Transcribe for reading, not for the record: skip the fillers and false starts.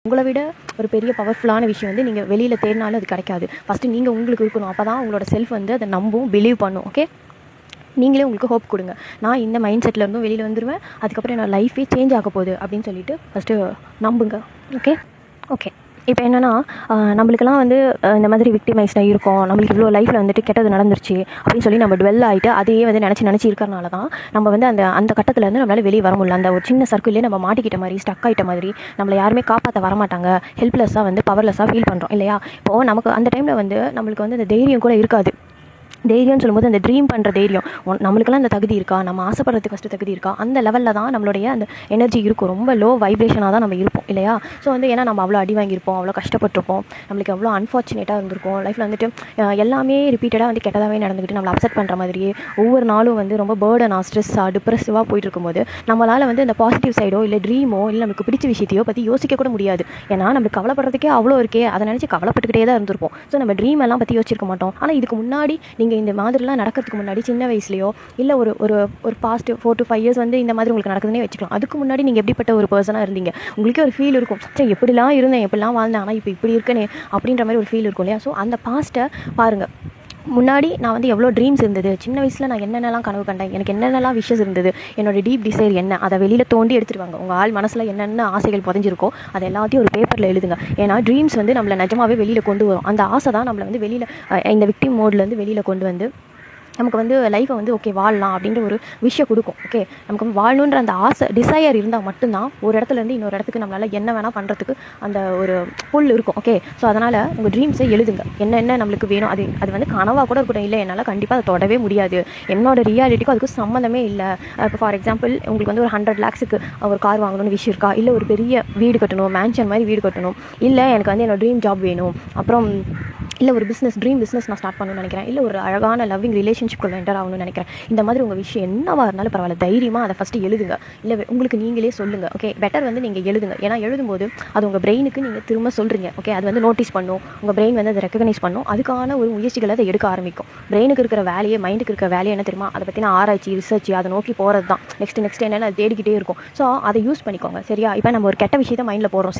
உங்களை விட ஒரு பெரிய பவர்ஃபுல்லான விஷயம் வந்து நீங்கள் வெளியில் தேடினாலும் அது கிடைக்காது. ஃபஸ்ட்டு நீங்கள் உங்களுக்கு இருக்கணும். அப்போ தான் உங்களோட செல்ஃப் வந்து அதை நம்பும், பிலீவ் பண்ணும். ஓகே, நீங்களே உங்களுக்கு ஹோப் கொடுங்க. நான் இந்த மைண்ட் செட்டில் இருந்தும் வெளியில் வந்துடுவேன், அதுக்கப்புறம் என்னோட லைஃபே சேஞ்ச் ஆக போகுது அப்படின்னு சொல்லிட்டு ஃபஸ்ட்டு நம்புங்க. ஓகே ஓகே இப்போ என்னென்னா, நம்மளுக்கெல்லாம் வந்து இந்த மாதிரி விக்டிமைஸ்டாக இருக்கும், நம்மளுக்கு இவ்வளோ லைஃப்பில் வந்துட்டு கெட்டது நடந்துருச்சு அப்படின்னு சொல்லி நம்ம டுவெல் ஆகிட்டு அதையே வந்து நினச்சி இருக்கிறனால தான் நம்ம வந்து அந்த கட்டத்துலேருந்து நம்மளால் வெளியே வர முடியல. அந்த ஒரு சின்ன சர்க்கிள்லேயே நம்ம மாட்டிக்கிட்ட மாதிரி, ஸ்டக் ஆகிட்ட மாதிரி, நம்மளை யாருமே காப்பாற்ற வரமாட்டாங்க, ஹெல்ப்லெஸ்ஸாக வந்து பவர்லெஸ்ஸாக ஃபீல் பண்ணுறோம் இல்லையா? இப்போது நமக்கு அந்த டைமில் வந்து நம்மளுக்கு வந்து அந்த தைரியம் கூட இருக்காது. தைரியம்னு சொல்லும்போது அந்த ட்ரீம் பண்ணுற தைரியம், நம்மளுக்கெல்லாம் அந்த தகுதி இருக்கா, நம்ம ஆசைப்படுறதுக்கு ஃபஸ்ட்டு தகுதி இருக்கா, அந்த லெவலில் தான் நம்மளுடைய அந்த எனர்ஜி இருக்கும். ரொம்ப லோ வைப்ரேஷனாக தான் நம்ம இருப்போம் இல்லையா? ஸோ வந்து ஏன்னா நம்ம அவ்வளோ அடி வாங்கியிருப்போம், அவ்வளோ கஷ்டப்பட்டிருப்போம், நம்மளுக்கு எவ்வளோ அன்ஃபார்ச்சுனேட்டாக இருந்திருக்கும் லைஃப்பில். வந்துட்டு எல்லாமே ரிப்பீட்டடாக வந்து கெட்டதாகவே நடந்துக்கிட்டு நம்மளை அப்செட் பண்ணுற மாதிரியே ஒவ்வொரு நாளும் வந்து ரொம்ப பேர்டனாக, ஸ்ட்ரெஸ்ஸாக, டிப்ரெசிவாக போயிட்டு இருக்கும்போது நம்மளால் வந்து இந்த பாசிட்டிவ் சைடோ இல்லை ட்ரீமோ இல்லை நமக்கு பிடிச்ச விஷயத்தையோ பற்றி யோசிக்க கூட முடியாது. ஏன்னா நம்மளுக்கு கவலைப்படுறதுக்கே அவ்வளோ இருக்கே, அதை நினச்சி கவலைப்பட்டுக்கிட்டே தான் இருந்திருப்போம். ஸோ நம்ம ட்ரீம் எல்லாம் பற்றி யோசிச்சிருக்க மாட்டோம். ஆனால் இதுக்கு முன்னாடி நீங்கள் இந்த மாதிரிலாம் நடக்கிறதுக்கு முன்னாடி சின்ன வயசுலையோ இல்லை ஒரு ஒரு ஒரு பாஸ்ட் 4 to 5 years வந்து இந்த மாதிரி உங்களுக்கு நடக்குதுன்னே வச்சுக்கலாம். அதுக்கு முன்னாடி நீங்கள் எப்படிப்பட்ட ஒரு பர்சனாக இருந்தீங்க, உங்களுக்கே ஒரு ஃபீல் இருக்கும், சரி எப்படிலாம் இருந்தேன், எப்படிலாம் வாழ்ந்தேன், ஆனால் இப்போ இப்படி இருக்கனே அப்படின்ற மாதிரி ஒரு ஃபீல் இருக்கும் இல்லையா? ஸோ அந்த பாஸ்ட்டை பாருங்கள். முன்னாடி நான் வந்து எவ்வளோ ட்ரீம்ஸ் இருந்தது, சின்ன வயசில் நான் என்னென்னலாம் கனவு கண்டேன், எனக்கு என்னென்னலாம் விஷஸ் இருந்தது, என்னோட டீப் டிசைர் என்ன, அதை வெளியில் தோண்டி எடுத்துருவாங்க. உங்கள் ஆள் மனசில் என்னென்ன ஆசைகள் புதைஞ்சிருக்கோ அதை எல்லாத்தையும் ஒரு பேப்பரில் எழுதுங்க. ஏன்னா ட்ரீம்ஸ் வந்து நம்மளை நிஜமாகவே வெளியில் கொண்டு வரும். அந்த ஆசை தான் நம்மளை வந்து வெளியில் இந்த விக்டிம் மோட்லேருந்து வெளியில் கொண்டு வந்து நமக்கு வந்து லைஃப்பை வந்து ஓகே வாழலாம் அப்படின்ற ஒரு விஷயம் கொடுக்கும். ஓகே, நமக்கு வாழணுன்ற அந்த ஆசை, டிசையர் இருந்தால் மட்டும்தான் ஒரு இடத்துலேருந்து இன்னொரு இடத்துக்கு நம்மளால் என்ன வேணால் பண்ணுறதுக்கு அந்த ஒரு புல் இருக்கும். ஓகே, ஸோ அதனால் உங்கள் ட்ரீம்ஸை எழுதுங்க. என்ன நம்மளுக்கு வேணும், அது வந்து கனவாக கூட இருக்கட்டும். இல்லை என்னால் கண்டிப்பாக அதை தொடவே முடியாது, என்னோட ரியாலிட்டிக்கும் அதுக்கு சம்மந்தமே இல்லை. இப்போ ஃபார் எக்ஸாம்பிள் உங்களுக்கு வந்து ஒரு 100 lakhs ஒரு கார் வாங்கணும்னு விஷயம் இருக்கா, இல்லை ஒரு பெரிய வீடு கட்டணும், மேன்ஷன் மாதிரி வீடு கட்டணும், இல்லை எனக்கு வந்து என்னோட ட்ரீம் ஜாப் வேணும், அப்புறம் இல்லை ஒரு ட்ரீம் பிஸ்னஸ் நான் ஸ்டார்ட் பண்ணணும்னு நினைக்கிறேன், இல்லை ஒரு அழகான லவ்விங் ரிலேஷன்ஷிப்குள்ள என்டர் ஆகணும்னு நினைக்கிறேன். இந்த மாதிரி உங்கள் விஷயம் என்னவாக இருந்தாலும் பரவாயில்ல, தைரியமாக அதை ஃபஸ்ட்டு எழுதுங்க. இல்லை உங்களுக்கு நீங்களே சொல்லுங்கள். ஓகே, பெட்டர் வந்து நீங்கள் எழுதுங்க. ஏன்னா எழுதும்போது அது உங்கள் பிரெயினுக்கு நீங்கள் திரும்ப சொல்கிறீங்க. ஓகே, அது வந்து நோட்டீஸ் பண்ணும், உங்கள் பிரெயின் வந்து அதை ரெக்கக்னைஸ் பண்ணும், அதுக்கான ஒரு முயற்சிகளை அதை எடுக்க ஆரம்பிக்கும். பிரெயினுக்கு இருக்கிற வேலையை, மைண்டுக்கு இருக்கிற வேலையை என்ன தெரியுமா, அதை பற்றின ஆராய்ச்சி, ரிசர்ச், அதை நோக்கி போகிறது தான். நெக்ஸ்ட் என்னென்னு அது தேடிக்கிட்டே இருக்கும். ஸோ அதை யூஸ் பண்ணிக்கோங்க. சரியா? இப்போ நம்ம ஒரு கெட்ட விஷயத்தை மைண்டில் போடுறோம்.